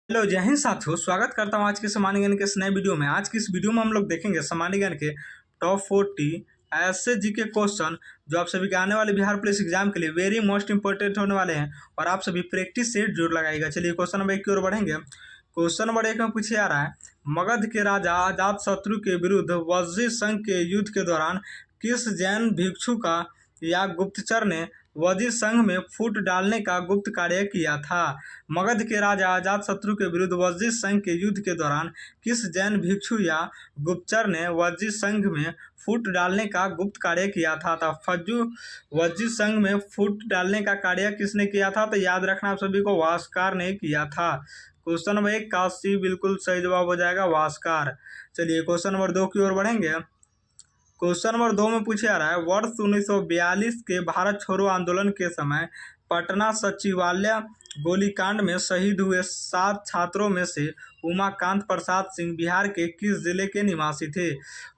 Hello जय हिंद साथियों, स्वागत करता हूँ आज के सामान्य ज्ञान के इस नए वीडियो में। आज की इस वीडियो में हम लोग देखेंगे सामान्य ज्ञान के टॉप 40 ऐसे जीके क्वेश्चन जो आप सभी के आने वाले बिहार पुलिस एग्जाम के लिए वेरी मोस्ट इंपॉर्टेंट होने वाले हैं और आप सभी प्रैक्टिस से जरूर लगाइएगा। चलिए क्वेश्चन नंबर 1 की ओर बढ़ेंगे। क्वेश्चन नंबर 1 में पूछे आ रहा है, मगध के राजा अजातशत्रु के विरुद्ध वज्जी संघ के युद्ध के दौरान किस जैन भिक्षु का या गुप्तचर ने वज्जी संघ में फूट डालने का गुप्त कार्य किया था। मगध के राजा अजातशत्रु के विरुद्ध वज्जी संघ के युद्ध के दौरान किस जैन भिक्षु या गुप्तचर ने वज्जी संघ में फूट डालने का गुप्त कार्य किया था। फज्जू वज्जी संघ में फूट डालने का कार्य किसने किया था? तो याद रखना आप सभी को, वास्कार ने किया था। क्वेश्चन नंबर 1 का सी बिल्कुल सही जवाब हो जाएगा, वास्कार। चलिए क्वेश्चन नंबर 2 की ओर बढ़ेंगे। क्वेश्चन नंबर 2 में पूछे आ रहा है, वर्ष 1942 के भारत छोड़ो आंदोलन के समय पटना सचिवालय गोलीकांड में शहीद हुए 7 छात्रों में से उमाकांत प्रसाद सिंह बिहार के किस जिले के निवासी थे?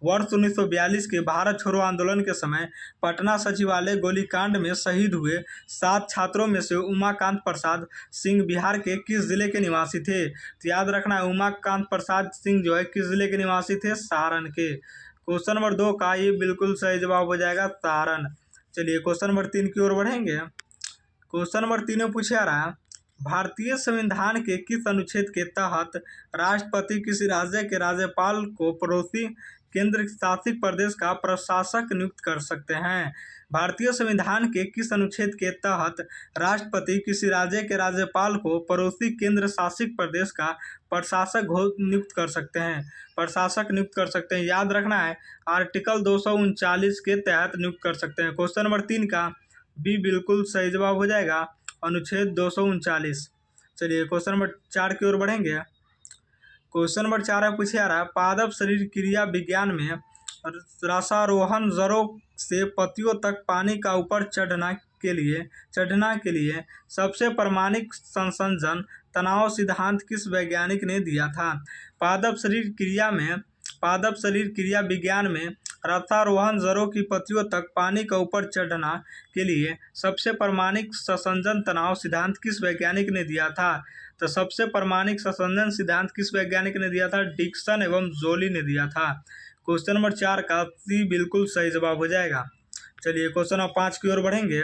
वर्ष 1942 के भारत छोड़ो आंदोलन के समय पटना सचिवालय गोलीकांड में शहीद हुए 7 छात्रों में से उमाकांत प्रसाद सिंह बिहार के किस जिले के निवासी थे? तो याद रखना है, उमाकांत प्रसाद सिंह जो है किस जिले के निवासी थे? सारण के। क्वेश्चन नंबर 2 का ये बिल्कुल सही जवाब हो जाएगा, सारण। चलिए क्वेश्चन नंबर 3 की ओर बढ़ेंगे। क्वेश्चन नंबर 3 में पूछा रहा है, भारतीय संविधान के किस अनुच्छेद के तहत राष्ट्रपति किसी राज्य के राज्यपाल को पड़ोसी केंद्र शासित प्रदेश का प्रशासक नियुक्त कर सकते हैं? भारतीय संविधान के किस अनुच्छेद के तहत राष्ट्रपति किसी राज्य के राज्यपाल को पड़ोसी केंद्र शासित प्रदेश का प्रशासक नियुक्त कर सकते हैं? प्रशासक नियुक्त कर सकते हैं, याद रखना है, आर्टिकल 239 के तहत नियुक्त कर सकते हैं। क्वेश्चन नंबर 3 का बी बिल्कुल सही जवाब हो जाएगा, अनुच्छेद 239। चलिए क्वेश्चन नंबर 4 की ओर बढ़ेंगे। क्वेश्चन नंबर 4 में पूछे आ रहा है, पादप शरीर क्रिया विज्ञान में रसारोहण जड़ों से पत्तियों तक पानी का ऊपर चढ़ना के लिए सबसे प्रामाणिक संसंजन तनाव सिद्धांत किस वैज्ञानिक ने दिया था? पादप शरीर क्रिया विज्ञान में रसारोहण जड़ों की पत्तियों तक पानी का ऊपर चढ़ना के लिए सबसे प्रामाणिक संसंजन तनाव सिद्धांत किस वैज्ञानिक ने दिया था? तो सबसे प्रामाणिक संसंजन सिद्धांत किस वैज्ञानिक ने दिया था? डिक्सन एवं जोली ने दिया था। क्वेश्चन नंबर 4 का सी बिल्कुल सही जवाब हो जाएगा। चलिए क्वेश्चन नंबर 5 की ओर बढ़ेंगे।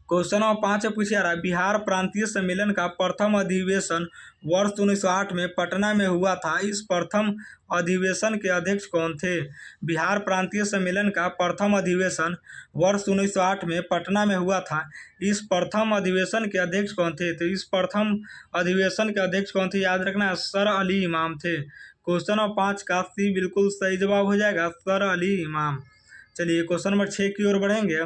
क्वेश्चन नंबर 5 में पूछा रहा है, बिहार प्रांतीय सम्मेलन का प्रथम अधिवेशन वर्ष 1908 में पटना में हुआ था। इस प्रथम अधिवेशन के अध्यक्ष कौन थे? बिहार प्रांतीय सम्मेलन का प्रथम अधिवेशन वर्ष 1908 में पटना में हुआ था। इस प्रथम अधिवेशन के अध्यक्ष कौन थे? तो इस प्रथम अधिवेशन के अध्यक्ष कौन थे? याद रखना, सर अली इमाम थे। क्वेश्चन नंबर 5 का सी बिल्कुल सही जवाब हो जाएगा, सर अली इमाम। चलिए क्वेश्चन नंबर 6 की ओर बढ़ेंगे।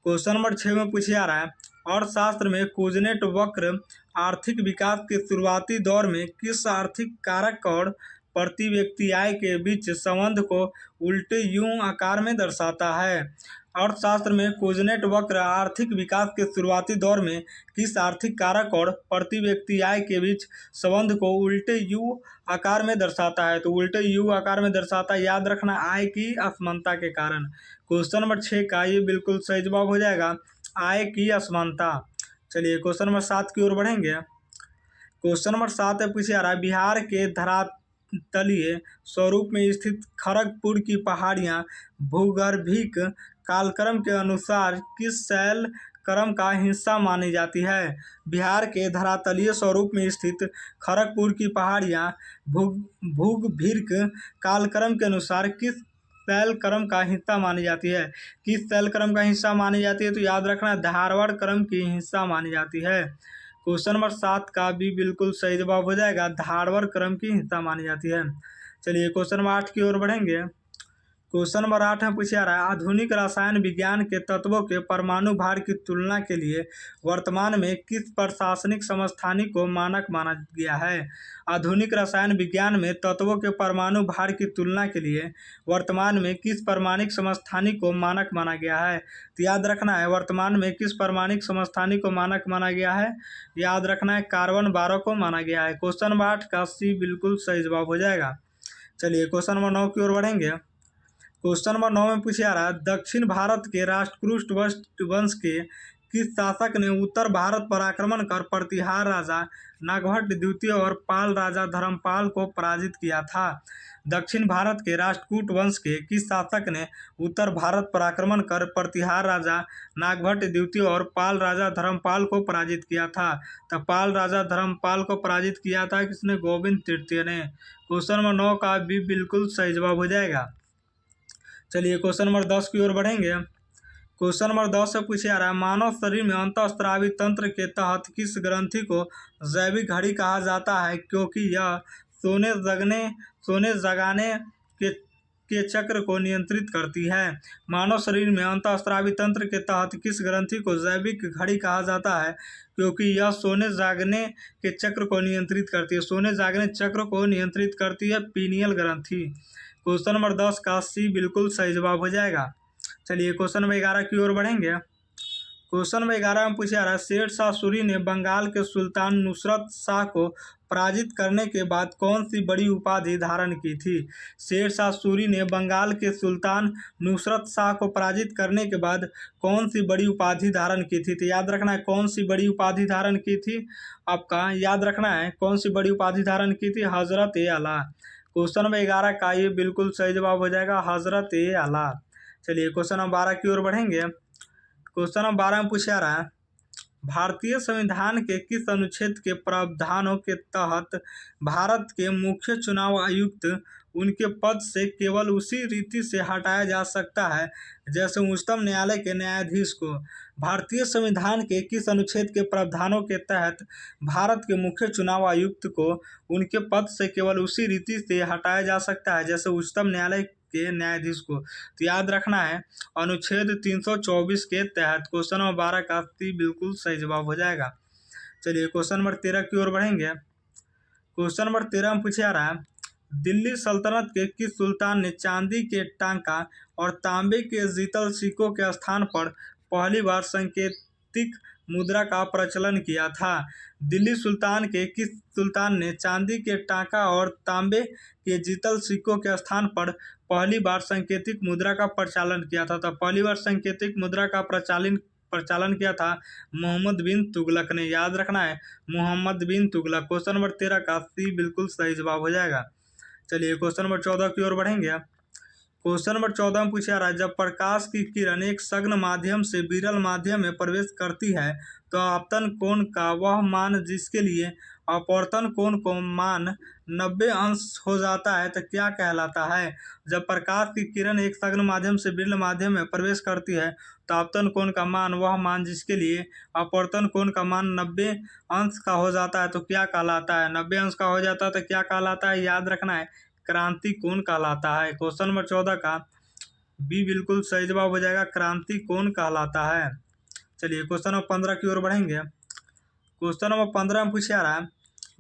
क्वेश्चन नंबर 6 में पूछे आ रहा है, अर्थशास्त्र में कुजनेट वक्र आर्थिक विकास के शुरुआती दौर में किस आर्थिक कारक और प्रति व्यक्ति आय के बीच संबंध को उल्टे यू आकार में दर्शाता है? अर्थशास्त्र में कुजनेट वक्र आर्थिक विकास के शुरुआती दौर में किस आर्थिक कारक और प्रति व्यक्ति आय के बीच संबंध को उल्टे यू आकार में दर्शाता है? तो उल्टे यू आकार में दर्शाता है, याद रखना, आय की असमानता के कारण। क्वेश्चन नंबर 6 का ये बिल्कुल सही जवाब हो जाएगा, आय की असमानता। चलिए क्वेश्चन नंबर 7 की ओर बढ़ेंगे। क्वेश्चन नंबर 7 में पूछे आ रहा है, बिहार के धरातलीय स्वरूप में स्थित खड़गपुर की पहाड़ियाँ भूगर्भिक कालक्रम के अनुसार किस शैल क्रम का हिस्सा मानी जाती है? बिहार के धरातलीय स्वरूप में स्थित खड़गपुर की पहाड़ियाँ भूगर्भिक कालक्रम के अनुसार किस शैल क्रम का हिस्सा मानी जाती है? किस शैल क्रम का हिस्सा मानी जाती है? तो याद रखना, धारवाड़ क्रम की हिस्सा मानी जाती है। क्वेश्चन नंबर 7 का भी बिल्कुल सही जवाब हो जाएगा, धारवाड़ क्रम की हिस्सा मानी जाती है। चलिए क्वेश्चन नंबर 8 की ओर बढ़ेंगे। क्वेश्चन नंबर 8 में पूछा रहा है, आधुनिक रसायन विज्ञान के तत्वों के परमाणु भार की तुलना के लिए वर्तमान में किस प्रशासनिक समस्थानिक को मानक माना गया है? आधुनिक रसायन विज्ञान में तत्वों के परमाणु भार की तुलना के लिए वर्तमान में किस परमाणिक समस्थानिक को मानक माना गया है? तो याद रखना है, वर्तमान में किस परमाणिक समस्थानिक को मानक माना गया है? याद रखना है, कार्बन 12 को माना गया है। क्वेश्चन नंबर 8 का सी बिल्कुल सही जवाब हो जाएगा। चलिए क्वेश्चन नंबर 9 की ओर बढ़ेंगे। क्वेश्चन नंबर 9 में पूछा आ रहा है, दक्षिण भारत के राष्ट्रकूट वंश के किस शासक ने उत्तर भारत पर आक्रमण कर प्रतिहार राजा नागभट्ट द्वितीय और पाल राजा धर्मपाल को पराजित किया था? दक्षिण भारत के राष्ट्रकूट वंश के किस शासक ने उत्तर भारत पर आक्रमण कर प्रतिहार राजा नागभट्ट द्वितीय और पाल राजा धर्मपाल को पराजित किया था? तो पाल राजा धर्मपाल को पराजित किया था किसने? गोविंद तृतीय ने। क्वेश्चन नंबर 9 का भी बिल्कुल सही जवाब हो जाएगा। चलिए क्वेश्चन नंबर 10 की ओर बढ़ेंगे। क्वेश्चन नंबर 10 से पूछे जा रहा है, मानव शरीर में अंतःस्रावी तंत्र के तहत किस ग्रंथि को जैविक घड़ी कहा जाता है, क्योंकि यह सोने जगाने के चक्र को नियंत्रित करती है? मानव शरीर में अंतःस्रावी तंत्र के तहत किस ग्रंथि को जैविक घड़ी कहा जाता है, क्योंकि यह सोने जागने के चक्र को नियंत्रित करती है? सोने जागने चक्र को नियंत्रित करती है पीनियल ग्रंथि। क्वेश्चन नंबर 10 का सी बिल्कुल सही जवाब हो जाएगा। चलिए क्वेश्चन नंबर 11 की ओर बढ़ेंगे। क्वेश्चन नंबर 11 में पूछा जा रहा है, शेर शाह सूरी ने बंगाल के सुल्तान नुसरत शाह को पराजित करने के बाद कौन सी बड़ी उपाधि धारण की थी? शेर शाह सूरी ने बंगाल के सुल्तान नुसरत शाह को पराजित करने के बाद कौन सी बड़ी उपाधि धारण की थी? तो याद रखना है कौन सी बड़ी उपाधि धारण की थी, आपका याद रखना है कौन सी बड़ी उपाधि धारण की थी? हजरत ए आला। क्वेश्चन नंबर 11 का ये बिल्कुल सही जवाब हो जाएगा, हजरत ए आला। चलिए क्वेश्चन नंबर 12 की ओर बढ़ेंगे। क्वेश्चन नंबर 12 में पूछा जा रहा है, भारतीय संविधान के किस अनुच्छेद के प्रावधानों के तहत भारत के मुख्य चुनाव आयुक्त उनके पद से केवल उसी रीति से हटाया जा सकता है जैसे उच्चतम न्यायालय के न्यायाधीश को? भारतीय संविधान के किस अनुच्छेद के प्रावधानों के तहत भारत के मुख्य चुनाव आयुक्त को उनके पद से केवल उसी रीति से हटाया जा सकता है जैसे उच्चतम न्यायालय के न्यायाधीश को? तो याद रखना है अनुच्छेद 324 के तहत। क्वेश्चन नंबर 12 का बिल्कुल सही जवाब हो जाएगा। चलिए क्वेश्चन नंबर 13 की ओर बढ़ेंगे। क्वेश्चन नंबर 13 में पूछा जा रहा है, दिल्ली सल्तनत के किस सुल्तान ने चांदी के टांका और तांबे के जीतल सिक्कों के स्थान पर पहली बार सांकेतिक मुद्रा का प्रचलन किया था? दिल्ली सुल्तान के किस सुल्तान ने चांदी के टांका और तांबे के जीतल सिक्कों के स्थान पर पहली बार सांकेतिक मुद्रा का प्रचलन किया था? तो पहली बार सांकेतिक मुद्रा का प्रचलन किया था मोहम्मद बिन तुगलक ने। याद रखना है मोहम्मद बिन तुगलक। क्वेश्चन नंबर 13 का सी बिल्कुल सही जवाब हो जाएगा। चलिए क्वेश्चन नंबर 14 की ओर बढ़ेंगे। क्वेश्चन नंबर 14 में पूछा जा रहा है, जब प्रकाश की किरण एक सघन माध्यम से विरल माध्यम में प्रवेश करती है तो आपतन कोण का वह मान जिसके लिए अपवर्तन कोण को मान 90 अंश हो जाता है तो क्या कहलाता है? जब प्रकाश की किरण एक सघन माध्यम से विरल माध्यम में प्रवेश करती है तो आपतन कोण का मान वह मान जिसके लिए अपवर्तन कोण का मान 90 अंश का हो जाता है तो क्या कहलाता है? 90 अंश का हो जाता है तो क्या कहलाता है? याद रखना है क्रांति कोण कहलाता है। क्वेश्चन नंबर 14 का बी बिल्कुल सही जवाब हो जाएगा, क्रांति कोण कहलाता है। चलिए क्वेश्चन नंबर 15 की ओर बढ़ेंगे। क्वेश्चन नंबर 15 में पूछा जा रहा है,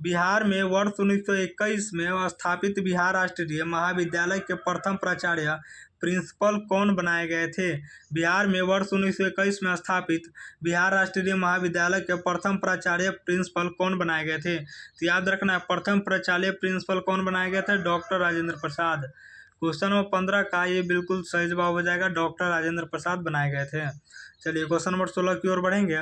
बिहार में वर्ष 1921 में स्थापित बिहार राष्ट्रीय महाविद्यालय के प्रथम प्राचार्य प्रिंसिपल कौन बनाए गए थे? बिहार में वर्ष 1921 में स्थापित बिहार राष्ट्रीय महाविद्यालय के प्रथम प्राचार्य प्रिंसिपल कौन बनाए गए थे? तो याद रखना है प्रथम प्राचार्य प्रिंसिपल कौन बनाए गए थे? Doctor Rajendra Prasad. Question number 15 का ये बिल्कुल सही जवाब हो जाएगा, डॉक्टर राजेंद्र प्रसाद बनाए गए थे। चलिए क्वेश्चन नंबर 16 की ओर बढ़ेंगे।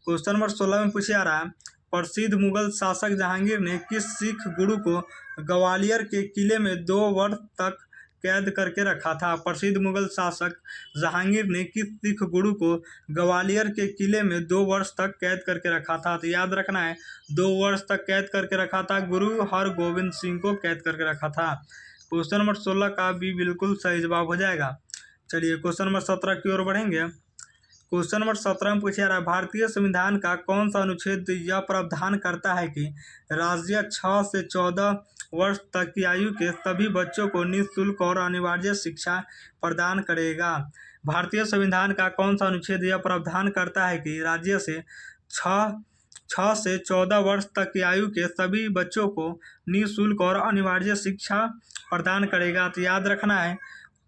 क्वेश्चन नंबर 16 में पूछा जा रहा है, प्रसिद्ध मुगल शासक जहांगीर ने किस सिख गुरु को ग्वालियर के किले में 2 वर्ष तक कैद करके रखा था? प्रसिद्ध मुगल शासक जहांगीर ने किस सिख गुरु को ग्वालियर के किले में 2 वर्ष तक कैद करके रखा था? तो याद रखना है 2 वर्ष तक कैद करके रखा था, गुरु हरगोविंद सिंह को कैद करके रखा था। क्वेश्चन नंबर 16 का भी बिल्कुल सही जवाब हो जाएगा। चलिए क्वेश्चन नंबर 17 की ओर बढ़ेंगे। क्वेश्चन नंबर 17 में पूछा जा रहा है, भारतीय संविधान का कौन सा अनुच्छेद यह प्रावधान करता है कि राज्य 6 से 14 वर्ष तक की आयु के सभी बच्चों को निःशुल्क और अनिवार्य शिक्षा प्रदान करेगा? भारतीय संविधान का कौन सा अनुच्छेद यह प्रावधान करता है कि राज्य से 6 से 14 वर्ष तक की आयु के सभी बच्चों को निःशुल्क और अनिवार्य शिक्षा प्रदान करेगा? तो याद रखना है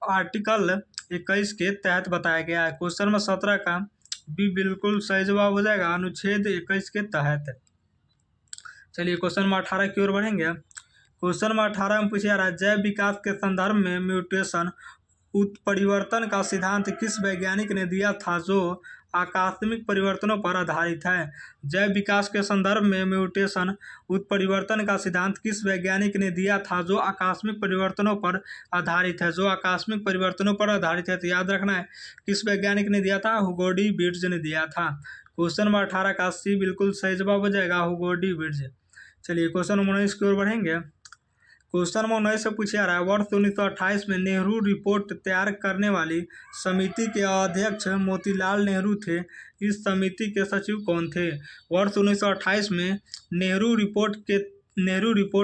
आर्टिकल 21 के तहत बताया गया है। क्वेश्चन नंबर 17 का भी बिल्कुल सही जवाब हो जाएगा, अनुच्छेद 21 के तहत। चलिए क्वेश्चन नंबर 18 की ओर बढ़ेंगे। क्वेश्चन नंबर 18 में पूछा जा रहा है, जैव विकास के संदर्भ में म्यूटेशन उत्परिवर्तन का सिद्धांत किस वैज्ञानिक ने दिया था जो आकस्मिक परिवर्तनों पर आधारित है। जैव विकास के संदर्भ में म्यूटेशन उत्परिवर्तन का सिद्धांत किस वैज्ञानिक ने दिया था जो आकस्मिक परिवर्तनों पर आधारित है? जो आकस्मिक परिवर्तनों पर आधारित है, तो याद रखना है किस वैज्ञानिक ने दिया था? हुगो डी विर्ट्ज ने दिया था। क्वेश्चन नंबर 18 का सी बिल्कुल सही जवाब हो जाएगा, हुगो डी विर्ट्ज। चलिए क्वेश्चन नंबर 19 की ओर बढ़ेंगे। क्वेश्चन नंबर 19 से पूछा जा रहा है, वर्ष 1928 में नेहरू रिपोर्ट तैयार करने वाली समिति के अध्यक्ष मोतीलाल नेहरू थे। इस समिति के सचिव कौन थे? वर्ष 1928 में नेहरू रिपोर्ट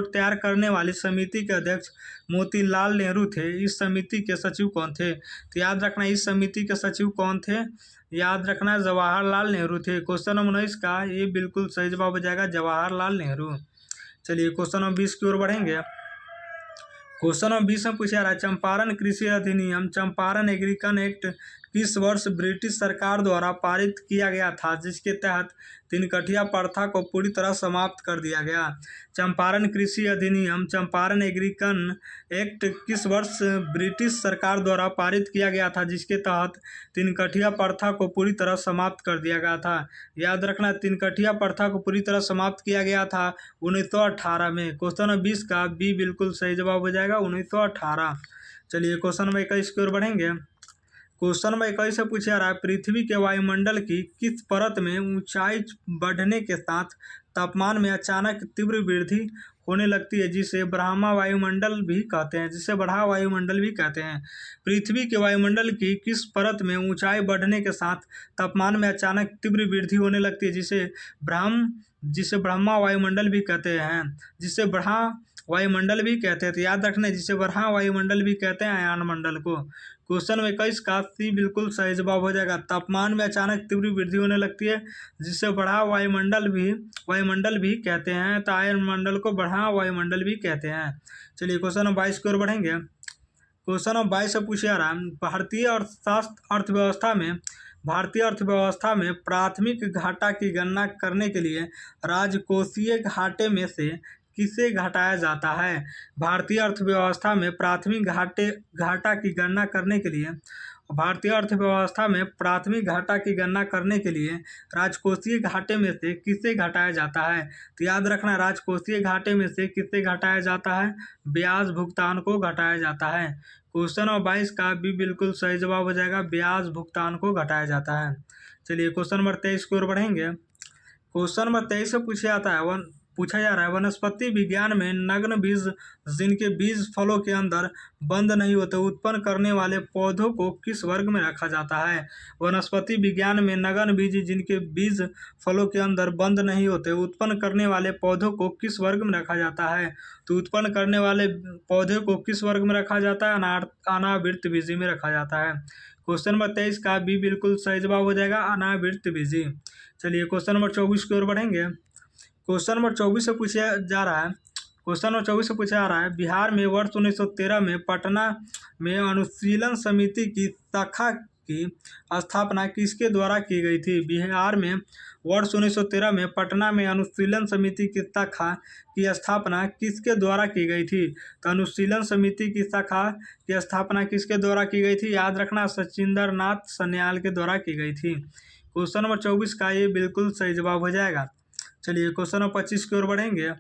तैयार करने वाली समिति के अध्यक्ष मोतीलाल नेहरू थे। इस समिति के सचिव कौन थे? तो याद रखना इस समिति के सचिव कौन थे? याद रखना जवाहरलाल नेहरू थे। क्वेश्चन नंबर 19 का ये बिल्कुल सही जवाब हो जाएगा, जवाहरलाल नेहरू। चलिए क्वेश्चन नंबर 20 की ओर बढ़ेंगे। क्वेश्चन नंबर 20 में पूछा रहा है, चंपारण कृषि अधिनियम चंपारण एग्रीकन एक्ट किस वर्ष ब्रिटिश सरकार द्वारा पारित किया गया था, जिसके तहत तिनकठिया प्रथा को पूरी तरह समाप्त कर दिया गया? चंपारण कृषि अधिनियम चंपारण एग्रीकन एक्ट किस वर्ष ब्रिटिश सरकार द्वारा पारित किया गया था, जिसके तहत तिनकठिया प्रथा को पूरी तरह समाप्त कर दिया गया था? याद रखना तिनकठिया प्रथा को पूरी तरह समाप्त किया गया था 1918 में। क्वेश्चन नंबर 20 का बी बिल्कुल सही जवाब हो जाएगा, 1918। चलिए क्वेश्चन नंबर 21 की ओर बढ़ेंगे। क्वेश्चन नंबर 21 से पूछा जा रहा है, पृथ्वी के वायुमंडल की किस परत में ऊंचाई बढ़ने के साथ तापमान में अचानक तीव्र वृद्धि होने लगती है, जिसे बढ़ा वायुमंडल भी कहते हैं? पृथ्वी के वायुमंडल की किस परत में ऊंचाई बढ़ने के साथ तापमान में अचानक तीव्र वृद्धि होने लगती है, जिसे ब्रह्मा वायुमंडल भी कहते हैं, जिसे बढ़ा वायुमंडल भी कहते हैं? तो याद रखना जिसे बढ़ा वायुमंडल भी कहते हैं आयन मंडल को। क्वेश्चन नंबर 21 का सी बिल्कुल सही जवाब हो जाएगा, तापमान में अचानक तीव्र वृद्धि होने लगती है, जिसे बढ़ा वायुमंडल भी कहते हैं। तो आयन मंडल को बढ़ा वायुमंडल भी कहते हैं। चलिए क्वेश्चन नंबर 22 की ओर बढ़ेंगे। क्वेश्चन नंबर 22 से पूछा जा रहा है, भारतीय अर्थव्यवस्था में प्राथमिक घाटा की गणना करने के लिए राजकोषीय घाटे में से किसे घटाया जाता है? भारतीय अर्थव्यवस्था में प्राथमिक घाटा की गणना करने के लिए राजकोषीय घाटे में से किसे घटाया जाता है? तो याद रखना राजकोषीय घाटे में से किसे घटाया जाता है? ब्याज भुगतान को घटाया जाता है। क्वेश्चन नंबर 22 का भी बिल्कुल सही जवाब हो जाएगा, ब्याज भुगतान को घटाया जाता है। चलिए क्वेश्चन नंबर 23 की ओर बढ़ेंगे। क्वेश्चन नंबर 23 से पूछा जा रहा है, वनस्पति विज्ञान में नग्न बीज जिनके बीज फलों के अंदर बंद नहीं होते उत्पन्न करने वाले पौधों को किस वर्ग में रखा जाता है? वनस्पति विज्ञान में नग्न बीज जिनके बीज फलों के अंदर बंद नहीं होते उत्पन्न करने वाले पौधों को किस वर्ग में रखा जाता है? तो उत्पन्न करने वाले पौधे को किस वर्ग में रखा जाता है? अनावृतबीजी में रखा जाता है। क्वेश्चन नंबर 23 का भी बिल्कुल सही जवाब हो जाएगा, अनावृतबीजी। चलिए क्वेश्चन नंबर 24 की ओर बढ़ेंगे। क्वेश्चन नंबर 24 से पूछा जा रहा है, बिहार में वर्ष 1913 में पटना में अनुशीलन समिति की शाखा की स्थापना किसके द्वारा की गई थी? बिहार में वर्ष 1913 में पटना में अनुशीलन समिति की शाखा की स्थापना किसके द्वारा की गई थी? तो अनुशीलन समिति की शाखा की स्थापना किसके द्वारा की गई थी? याद रखना सचिंद्र नाथ सन्याल के द्वारा की गई थी। क्वेश्चन नंबर 24 का ये बिल्कुल सही जवाब हो जाएगा। चलिए क्वेश्चन नंबर 25 की ओर बढ़ेंगे।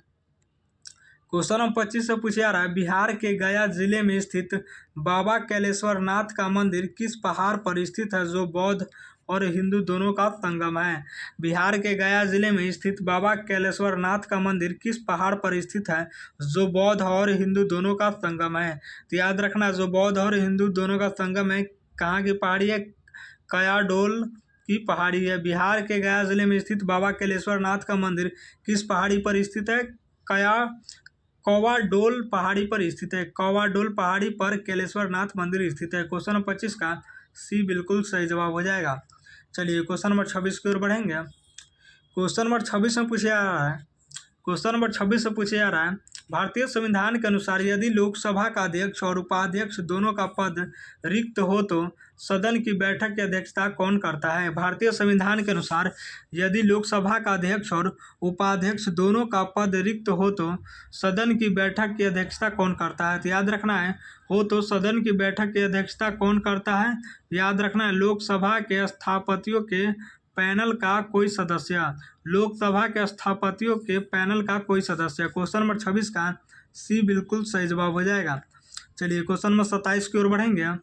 क्वेश्चन नंबर 25 से पूछा जा रहा है, बिहार के गया जिले में स्थित बाबा कैलेश्वर नाथ का मंदिर किस पहाड़ पर स्थित है जो बौद्ध और हिंदू दोनों का संगम है? बिहार के गया जिले में स्थित बाबा कैलेश्वर नाथ का मंदिर किस पहाड़ पर स्थित है जो बौद्ध और हिंदू दोनों का संगम है? तो याद रखना जो बौद्ध और हिंदू दोनों का संगम है, कहाँ की पहाड़ी है? कयाडोल की पहाड़ी है। बिहार के गया जिले में स्थित बाबा कैलेश्वर नाथ का मंदिर किस पहाड़ी पर स्थित है? कौवाडोल पहाड़ी पर स्थित है। कौवाडोल पहाड़ी पर कैलेश्वर नाथ मंदिर स्थित है। क्वेश्चन नंबर 25 का सी बिल्कुल सही जवाब हो जाएगा। चलिए क्वेश्चन नंबर 26 की ओर बढ़ेंगे। क्वेश्चन नंबर 26 में पूछा जा रहा है, भारतीय संविधान के अनुसार यदि लोकसभा का अध्यक्ष और उपाध्यक्ष दोनों का पद रिक्त हो तो सदन की बैठक की अध्यक्षता कौन करता है? भारतीय संविधान के अनुसार यदि लोकसभा का अध्यक्ष और उपाध्यक्ष दोनों का पद रिक्त हो तो सदन की बैठक की अध्यक्षता कौन करता है? तो याद रखना है, हो तो सदन की बैठक की अध्यक्षता कौन करता है? याद रखना है, लोकसभा के स्थापतियों के पैनल का कोई सदस्य। लोकसभा के स्थापतियों के पैनल का कोई सदस्य। क्वेश्चन नंबर 26 का सी बिल्कुल सही जवाब हो जाएगा। चलिए क्वेश्चन नंबर 27 की ओर बढ़ेंगे।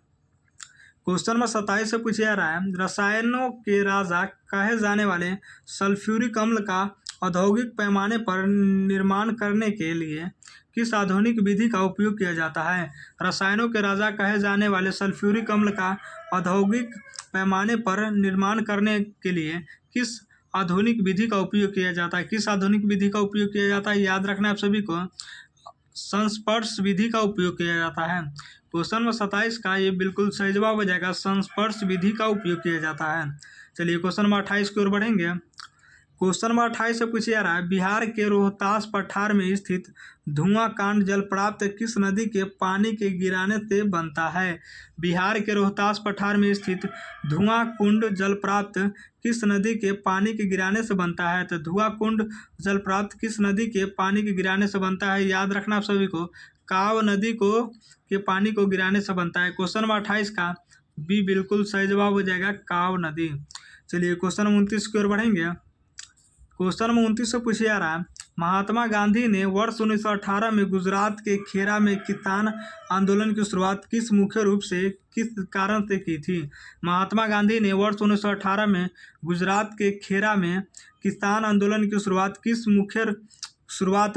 क्वेश्चन नंबर 27 से पूछा जा रहा है, रसायनों के राजा कहे जाने वाले सल्फ्यूरिक अम्ल का औद्योगिक पैमाने पर निर्माण करने के लिए किस आधुनिक विधि का उपयोग किया जाता है? रसायनों के राजा कहे जाने वाले सल्फ्यूरिक अम्ल का औद्योगिक पैमाने पर निर्माण करने के लिए किस आधुनिक विधि का उपयोग किया जाता है? किस आधुनिक विधि का उपयोग किया जाता है? याद रखना है आप सभी को, संस्पर्श विधि का उपयोग किया जाता है। क्वेश्चन नंबर 27 का ये बिल्कुल सही जवाब हो जाएगा, संस्पर्श विधि का उपयोग किया जाता है। चलिए क्वेश्चन नंबर 28 की ओर बढ़ेंगे। क्वेश्चन नंबर 28 से पूछा जा रहा है, बिहार के रोहतास पठार में स्थित धुआंकांड जलप्राप्त किस नदी के पानी के गिराने से बनता है? बिहार के रोहतास पठार में स्थित धुआंकुंड जलप्राप्त किस नदी के पानी के गिराने से बनता है? तो धुआंकुंड जलप्राप्त किस नदी के पानी के गिराने से बनता है? याद रखना आप सभी को, काव नदी को के पानी को गिराने से बनता है। क्वेश्चन नंबर 28 का बी बिल्कुल सही जवाब हो जाएगा, काव नदी। चलिए क्वेश्चन नंबर 29 की ओर बढ़ेंगे। क्वेश्चन नंबर 29 से पूछा जा रहा है, महात्मा गांधी ने वर्ष 1918 में गुजरात के खेरा में किसान आंदोलन की शुरुआत किस मुख्य रूप से किस कारण से की थी? महात्मा गांधी ने वर्ष 1918 में गुजरात के खेरा में किसान आंदोलन की शुरुआत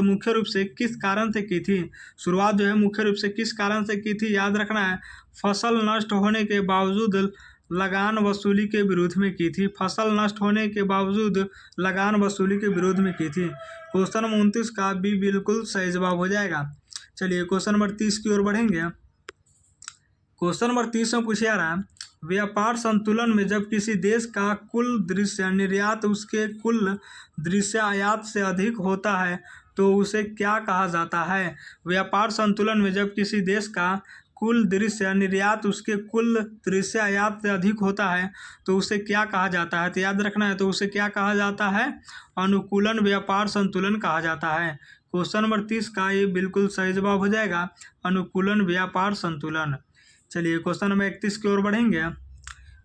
मुख्य रूप से किस कारण से की थी? शुरुआत जो है मुख्य रूप से किस कारण से की थी? याद रखना है, फसल नष्ट होने के बावजूद लगान वसूली के विरोध में की थी। फसल नष्ट होने के बावजूद लगान वसूली के विरोध में की थी। क्वेश्चन नंबर 29 का बी बिल्कुल सही जवाब हो जाएगा। चलिए क्वेश्चन नंबर 30 की ओर बढ़ेंगे। क्वेश्चन नंबर 30 में पूछा जा रहा है, व्यापार संतुलन में जब किसी देश का कुल दृश्य निर्यात उसके कुल दृश्य आयात से अधिक होता है तो उसे क्या कहा जाता है? व्यापार संतुलन में जब किसी देश का कुल दृश्य निर्यात उसके कुल दृश्य आयात से अधिक होता है तो उसे क्या कहा जाता है? तो याद रखना है, तो उसे क्या कहा जाता है? अनुकूलन व्यापार संतुलन कहा जाता है। क्वेश्चन नंबर 30 का ये बिल्कुल सही जवाब हो जाएगा, अनुकूलन व्यापार संतुलन। चलिए क्वेश्चन नंबर 31 की ओर बढ़ेंगे।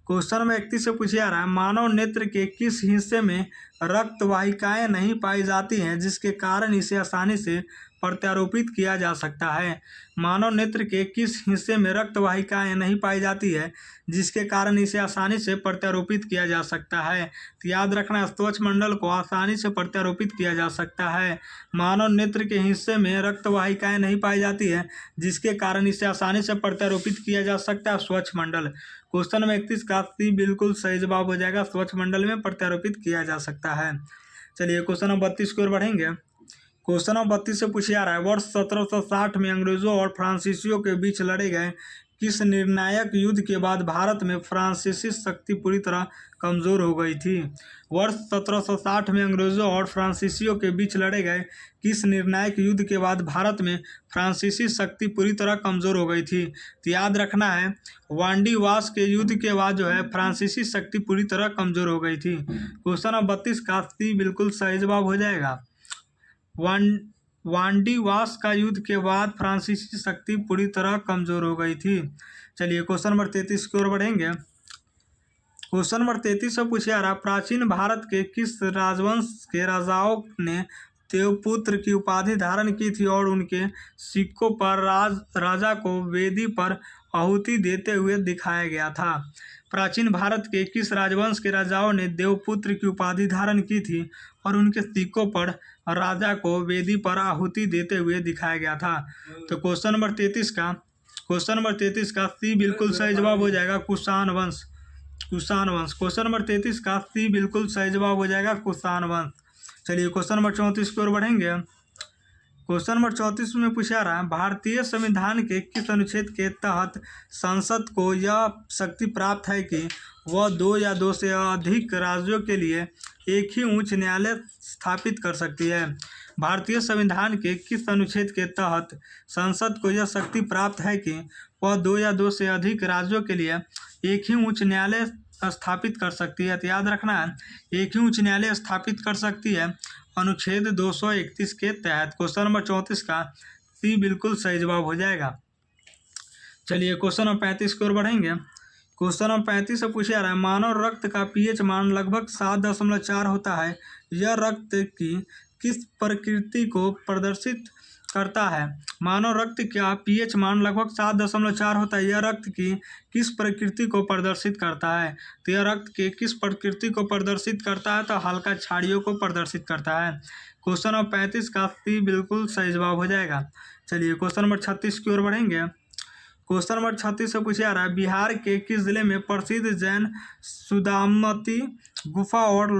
क्वेश्चन नंबर 31 से पूछा जा रहा है, मानव नेत्र के किस हिस्से में रक्त वाहिकाएं नहीं पाई जाती हैं जिसके कारण इसे आसानी से प्रत्यारोपित किया जा सकता है? मानव नेत्र के किस हिस्से में रक्त वाहिकाएं नहीं पाई जाती है जिसके कारण इसे आसानी से प्रत्यारोपित किया जा सकता है? तो याद रखना, स्वच्छ मंडल को आसानी से प्रत्यारोपित किया जा सकता है। मानव नेत्र के हिस्से में रक्त वाहिकाएं नहीं पाई जाती है जिसके कारण इसे आसानी से प्रत्यारोपित किया जा सकता है, स्वच्छ मंडल। क्वेश्चन नंबर 31 का सी बिल्कुल सही जवाब हो जाएगा, स्वच्छ मंडल में प्रत्यारोपित किया जा सकता है। चलिए क्वेश्चन नंबर 32 की ओर बढ़ेंगे। क्वेश्चन नंबर 32 से पूछा जा रहा है, वर्ष 1760 में अंग्रेजों और फ्रांसीसियों के बीच लड़े गए किस निर्णायक युद्ध के बाद भारत में फ्रांसीसी शक्ति पूरी तरह कमजोर हो गई थी? वर्ष 1760 में अंग्रेजों और फ्रांसीसियों के बीच लड़े गए किस निर्णायक युद्ध के बाद भारत में फ्रांसीसी शक्ति पूरी तरह कमजोर हो गई थी? तो याद रखना है, वांडी वास के युद्ध के बाद जो है फ्रांसीसी शक्ति पूरी तरह कमजोर हो गई थी। क्वेश्चन नंबर 32 का सी बिल्कुल सही जवाब हो जाएगा, वांडीवास का युद्ध के बाद फ्रांसीसी शक्ति पूरी तरह कमजोर हो गई थी। चलिए क्वेश्चन नंबर 33 की ओर बढ़ेंगे। क्वेश्चन नंबर 33 से पूछा जा रहा, प्राचीन भारत के किस राजवंश के राजाओं ने देवपुत्र की उपाधि धारण की थी और उनके सिक्कों पर राजा को वेदी पर आहुति देते हुए दिखाया गया था? प्राचीन भारत के किस राजवंश के राजाओं ने देवपुत्र की उपाधि धारण की थी और उनके सिक्कों पर राजा को वेदी पर आहुति देते हुए दिखाया गया था? तो क्वेश्चन नंबर 33 का सी बिल्कुल सही जवाब हो जाएगा, कुषाण वंश। क्वेश्चन नंबर 33 का सी बिल्कुल सही जवाब हो जाएगा, कुषाण वंश। चलिए क्वेश्चन नंबर 34 की ओर बढ़ेंगे। क्वेश्चन नंबर 34 में पूछा जा रहा है, भारतीय संविधान के किस अनुच्छेद के तहत संसद को यह शक्ति प्राप्त है कि वह 2 या 2 से अधिक राज्यों के लिए एक ही उच्च न्यायालय स्थापित कर सकती है? भारतीय संविधान के किस अनुच्छेद के तहत संसद को यह शक्ति प्राप्त है कि वह 2 या 2 से अधिक राज्यों के लिए एक ही उच्च न्यायालय स्थापित कर सकती है? तो याद रखना है, एक ही उच्च न्यायालय स्थापित कर सकती है अनुच्छेद 231 के तहत। क्वेश्चन नंबर 34 का सी बिल्कुल सही जवाब हो जाएगा। चलिए क्वेश्चन नंबर 35 की ओर बढ़ेंगे। क्वेश्चन नंबर 35 से पूछा जा रहा है, मानव रक्त का पीएच मान लगभग 7.4 होता है। यह रक्त की किस प्रकृति को प्रदर्शित करता है? मानव रक्त का पीएच मान लगभग 7.4 होता है। यह रक्त की किस प्रकृति को प्रदर्शित करता है? तो यह रक्त के किस प्रकृति को प्रदर्शित करता है? तो हल्का क्षारीय को प्रदर्शित करता है। क्वेश्चन नंबर 35 का सी बिल्कुल सही जवाब हो जाएगा। चलिए क्वेश्चन नंबर 36 की ओर बढ़ेंगे। क्वेश्चन नंबर 36 से पूछा जा रहा है, बिहार के किस जिले में प्रसिद्ध जैन सुदामती गुफा और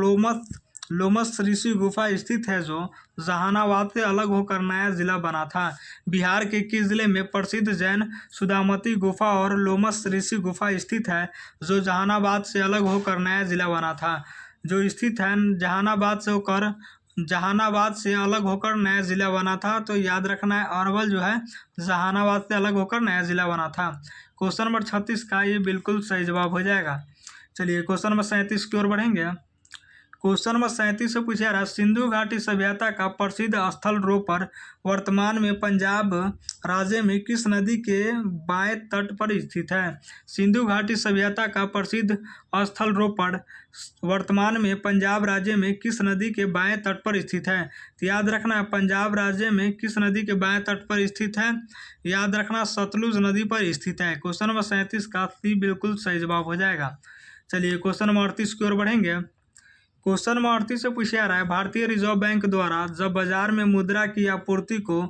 लोमस ऋषि गुफा स्थित है, जो जहानाबाद से अलग होकर नया जिला बना था? बिहार के किस जिले में प्रसिद्ध जैन सुदामती गुफा और लोमस ऋषि गुफा स्थित है, जो जहानाबाद से अलग होकर नया जिला बना था? जो स्थित है जहानाबाद से अलग होकर नया जिला बना था, तो याद रखना है अरवल जो है जहानाबाद से अलग होकर नया जिला बना था। क्वेश्चन नंबर 36 का ये बिल्कुल सही जवाब हो जाएगा। चलिए क्वेश्चन नंबर 37 की ओर बढ़ेंगे। क्वेश्चन नंबर 37 से पूछा जा रहा है, सिंधु घाटी सभ्यता का प्रसिद्ध स्थल रोपर वर्तमान में पंजाब राज्य में किस नदी के बाएं तट पर स्थित है? सिंधु घाटी सभ्यता का प्रसिद्ध स्थल रोपर वर्तमान में पंजाब राज्य में किस नदी के बाएं तट पर स्थित है? तो याद रखना है, पंजाब राज्य में किस नदी के बाएं तट पर स्थित है? याद रखना, सतलुज नदी पर स्थित है। क्वेश्चन नंबर 37 का सी बिल्कुल सही जवाब हो जाएगा। चलिए क्वेश्चन नंबर 38 की ओर बढ़ेंगे। क्वेश्चन नंबर 38 से पूछा जा रहा है, भारतीय रिजर्व बैंक द्वारा जब बाजार में मुद्रा की आपूर्ति को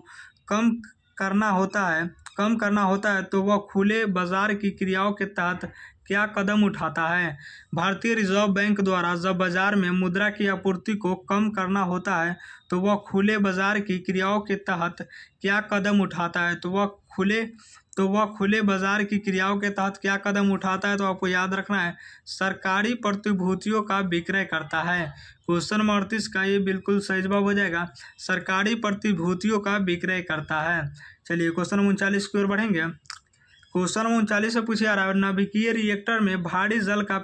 कम करना होता है तो वह खुले बाजार की क्रियाओं के तहत क्या कदम उठाता है? भारतीय रिजर्व बैंक द्वारा जब बाजार में मुद्रा की आपूर्ति को कम करना होता है तो वह खुले बाजार की क्रियाओं के तहत क्या कदम उठाता है? तो वह खुले बाजार की क्रियाओं के तहत क्या कदम उठाता है? तो आपको याद रखना है, सरकारी प्रतिभूतियों का विक्रय करता है। क्वेश्चन नंबर 38 का ये बिल्कुल सही जवाब हो जाएगा, सरकारी प्रतिभूतियों का विक्रय करता है। चलिए क्वेश्चन नंबर 39 की ओर बढ़ेंगे। क्वेश्चन नंबर 39 से पूछा जा रहा है, नाभिकीय रिएक्टर में भारी जल का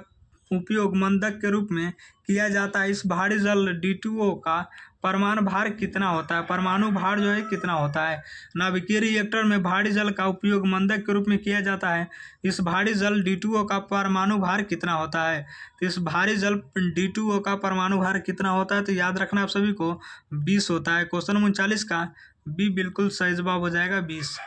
उपयोग मंदक के रूप में किया जाता है। इस भारी जल D2O का परमाणु भार कितना होता है? परमाणु भार जो है कितना होता है? नाभिकीय रिएक्टर में भारी जल का उपयोग मंदक के रूप में किया जाता है। इस भारी जल D2O का परमाणु भार कितना होता है? तो इस भारी जल D2O का परमाणु भार कितना होता है? तो याद रखना आप सभी को 20 होता है। क्वेश्चन नंबर 39 का बी बिल्कुल सही जवाब हो जाएगा, 20।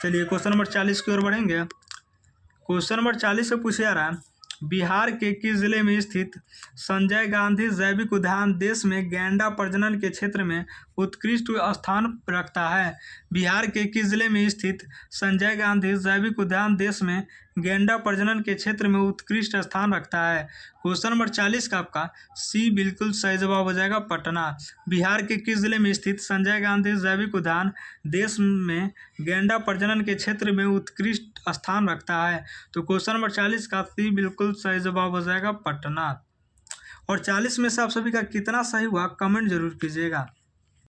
चलिए क्वेश्चन नंबर 40 की ओर बढ़ेंगे। क्वेश्चन नंबर 40 से पूछा जा रहा है, बिहार के किस जिले में स्थित संजय गांधी जैविक उद्यान देश में गैंडा प्रजनन के क्षेत्र में उत्कृष्ट स्थान रखता है? बिहार के किस जिले में स्थित संजय गांधी जैविक उद्यान देश में गैंडा प्रजनन के क्षेत्र में उत्कृष्ट स्थान रखता है? क्वेश्चन नंबर 40 का आपका सी बिल्कुल सही जवाब हो जाएगा, पटना। बिहार के किस जिले में स्थित संजय गांधी जैविक उद्यान देश में गैंडा प्रजनन के क्षेत्र में उत्कृष्ट स्थान रखता है? तो क्वेश्चन नंबर 40 का सी बिल्कुल सही जवाब हो जाएगा, पटना। और 40 में से आप सभी का कितना सही हुआ कमेंट जरूर कीजिएगा।